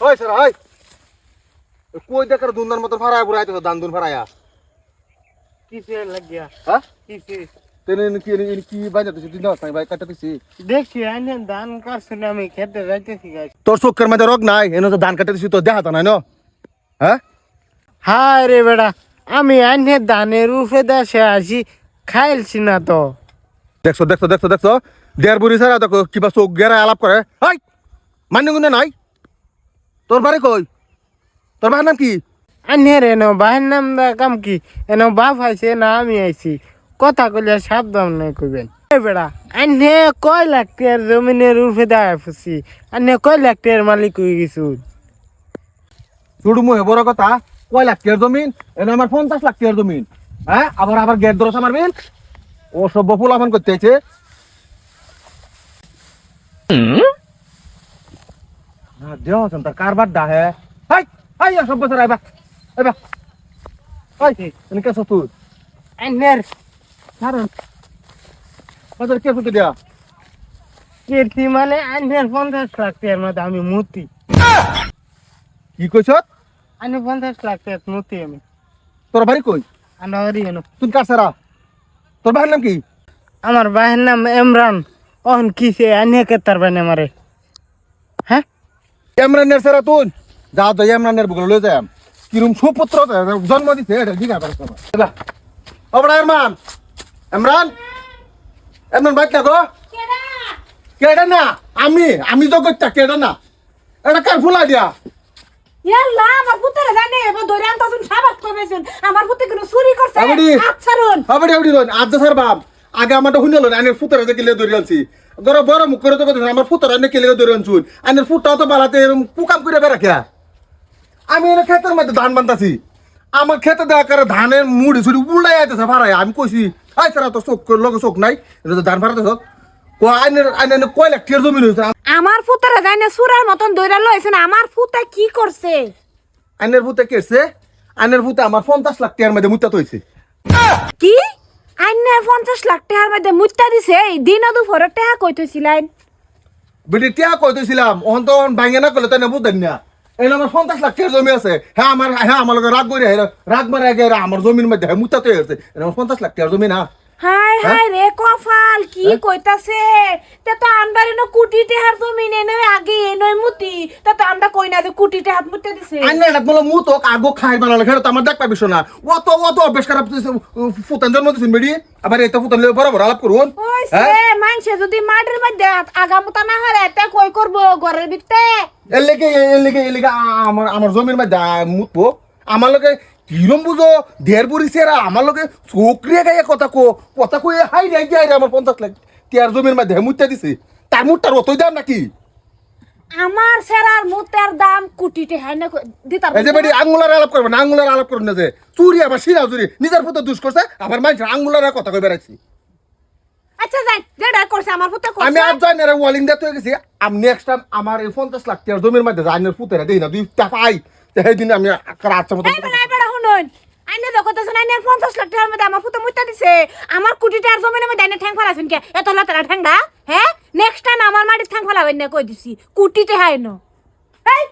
ওই স্যার ওই কই দেখার দুনদার মতো ফাড়ায় বুড়াইতেছ দান দুন ফাড়ায়া কিসে লাগিয়া হ্যাঁ কিসে তেনে কি বাজাতেছিস তুই না ভাই কাটাতেছি দেখছি আইনে ধান কাটছে না আমি খেতে যাইতেছি গাছ তোর চোখের মধ্যে রোগ নাই এনে তো ধান কাটাতেছি তোর দেখাতো নাই ন হ্যাঁ হায় রে বেড়া আমি আইনে ধানের উঠে দেশে আসি খাইলছি না তো দেখছো দেখছো দেখছো দেখছো দেড় বুড়ি সারা দেখো কিবা চোখ গেরা আলাপ করে হাই মান্য গুনে নাই তোর বাড়ি কই তোর বাড়ির নাম কি আইনে রে এনো বাহের নাম দা কাম কি এনো বাপ আইছে না আমি আইছি কথা কইলে সাবধান নাই কইবেন এ বেড়া আইনে কয় লাখ টাকার জমিনের উঠে দেয় ফুসি আইনে কয় লাখ টাকার মালিক হয়ে গেছু ছুড়ু মুহে বড় কথা কয় লাখ টাকার জমিন এনে আমার 50 লাখ টাকার জমিন হ্যাঁ আবার আবার গেট ধরছ মারবেন ও সব ফুলাফান করতে চাইছে হ্যাঁ দেও তার কারবার দা হে হাই হাই সব বছর আইবা আইবা হাই এনে কে সতুর আইনের কারণ বাজার কে ফুটে দেয়া কীর্তি মানে আইনের 50 লাখ টাকার মধ্যে আমি মূর্তি কি কইছ আইনে 50 লাখ টাকার মূর্তি আমি তোর বাড়ি কই আনারি এনো তুই কার সারা তোর বাড়ির নাম কি আমার ভাইয়ের নাম ইমরান অহন কিসে আইনে কে তার বানে মারে হ্যাঁ ইমরানের সারা তুই যা তো ইমরানের বুকে লয়ে যাম কিরম সুপুত্র জন্ম দিছে এটা জিগা পারছ না ওবড়া ইমরান ইমরান ইমরান বাইক না গো কেডা না আমি জগৎটা কেডা না এটা কার ফুলা দিয়া ইয়াল্লা আমার পুত্রে জানে এবার ধরে আনতাছুন সাবাস করেছেন আমার পুত্র কোনো চুরি করছে আবড়ি আচ্ছারুন আবড়ি রন আজ স্যার বাপ আগে আমারটা শুনলো না আনের ফুতারা যে কিলে ধরে আনছি গর বড় মুখ করে তো কথা আমার ফুতারা নে কিলে ধরে আনছুন আনের ফুটাও তো বালাতে পুকাম করে বেরাখিয়া আমি এনে ক্ষেতের মধ্যে ধান বান্ধাছি আমার ক্ষেতে দেখা করে ধানের মুড়ি ছুড়ি উল্লাই আইতেছে ভাড়ায় আমি কইছি আই স্যার তো চোখ লগে চোখ নাই এটা তো ধান ফাড়াতেছ আইনের কয় লাখ টাকার জমি হয়েছে আমার পুত্রে জানে সুরার মতন ধরে লইছেন আমার পুত্র কি করছে আইনের ভূতে কেছে আইনের ভূতে আমার 50 লাখ টাকার মধ্যে মুত্তা হয়েছে কি আইনে 50 লাখ টাকার মধ্যে মুত্তা দিছে এই দিন দুপুরে টাকা কইতেছিলেন বেটি টিয়া কইতেছিলাম ওহন তো ভাঙে না করলে তাই না বুঝতেন না এনে আমার 50 লাখ টাকার জমি আছে হ্যাঁ আমার লগে রাগ করে রাগ মারা আগে আমার জমির মধ্যে মুত্তা তো হয়েছে আমার 50 লাখ টাকার জমি না হাই হাই রে কপাল কি কইতাছে তে তো আমদার এনো কোটি টাকার জমিন এনে আগে এনই মুতি তে তো আমরা কই না যে কোটি টাকা মুতে দিছে আইনে এটা বলে মু তো আগো খাই বানালে খেলে তো আমার দেখ পাবিস না অত অভ্যেস খারাপ ফুতান জন্ম দিছেন বেড়ি আবার এটা ফুতান বরাবর আলাপ করুন ওইছে মানছে যদি মাটির মধ্যে আগামতা না হলে তে কই করব ঘরের ভিতরে এর লেগে আমার জমির মধ্যে মুতবো আমার লগে কিরম বুঝো দেড় বুড়ি সেরা আমার লগে চোখরিয়া গায়ে কথা কয়ে হাই রে গিয়ে আমার 50 লাখ টিয়ার জমির মধ্যে মুত্তা দিছে তার মুটটার অতই দাম নাকি আমার সেরার মুতের দাম কোটি টাকা না দিতা এই যে বেটি আঙ্গুলার আলাপ করবে না আঙ্গুলার আলাপ করবে না যে চুরি আবার সিরা চুরি নিজের পুত্র দুষ করছে আবার মানুষের আঙ্গুলার কথা কই বেড়াচ্ছি আচ্ছা যাই যেটা করছে আমার পুত্র করছে আমি আজ যাই না রে ওয়ালিং দিতে হয়ে গেছি আমি নেক্সট টাইম আমার এই 50 লাখ টাকার জমির মধ্যে জানের পুতেরা দেই না দুই টাকা পাই সেই দিন আমি আচ্ছা মতো এই বেড়া শুনুন আইনে তো কইতাছেন আইনে 50 লাখ টাকার মধ্যে আমার পুত্র মুত্তা দিছে আমার কোটি টাকার জমিনের মধ্যে আইনে ঠ্যাং ফলাছেন কে এত লাতারা ঠ্যাংডা হ্যাঁ নেক্সট টাইম আমার মাটির ঠ্যাং ফলাবেন না কই দিছি কোটি টাকা আইনো এই